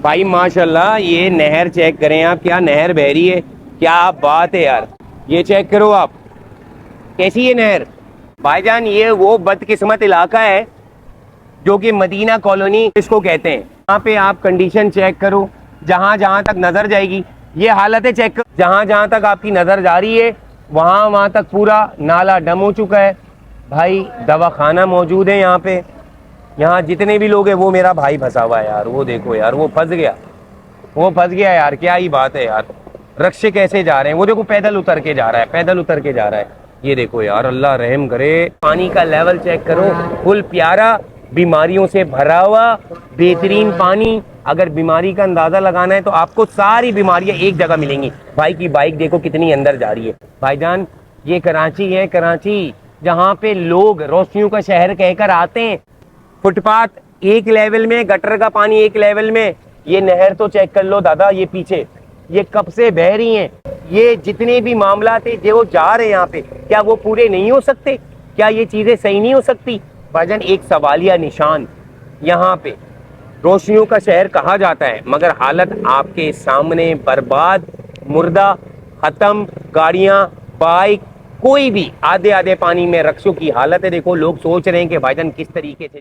भाई माशाल्लाह, ये नहर चेक करें आप, क्या नहर बह रही है, क्या बात है यार। ये चेक करो आप, कैसी है नहर। भाईजान ये वो बदकिस्मत इलाका है जो कि मदीना कॉलोनी इसको कहते हैं। यहाँ पे आप कंडीशन चेक करो, जहां जहां तक नजर जाएगी ये हालत है, चेक करो जहां जहां तक आपकी नजर जा रही है वहां वहां तक पूरा नाला डम हो चुका है। भाई दवाखाना मौजूद है यहाँ पे, यहाँ जितने भी लोग हैं, वो मेरा भाई फंसा हुआ है यार, वो देखो यार, वो फंस गया, वो फंस गया यार, क्या ही बात है यार। रक्शे कैसे जा रहे हैं, वो देखो पैदल उतर के जा रहा है, पैदल उतर के जा रहा है। ये देखो यार, अल्लाह रहम करे। पानी का लेवल चेक करो, फुल प्यारा, बीमारियों से भरा हुआ बेहतरीन पानी। अगर बीमारी का अंदाजा लगाना है तो आपको सारी बीमारियां एक जगह मिलेंगी। भाई की बाइक देखो कितनी अंदर जा रही है। भाईजान ये कराची है, कराची जहाँ पे लोग रोशनियों का शहर कहकर आते हैं। फुटपाथ एक लेवल में, गटर का पानी एक लेवल में। ये नहर तो चेक कर लो दादा, ये पीछे ये कब से बह रही हैं। ये जितने भी मामला थे जो जा रहे हैं यहाँ पे, क्या वो पूरे नहीं हो सकते? क्या ये चीजें सही नहीं हो सकती? भाईजान एक सवालिया निशान, यहाँ पे रोशनियों का शहर कहा जाता है, मगर हालत आपके सामने बर्बाद, मुर्दा, खत्म। गाड़ियां, बाइक, कोई भी आधे आधे पानी में, रक्शों की हालत है देखो। लोग सोच रहे हैं कि भाईजान किस तरीके से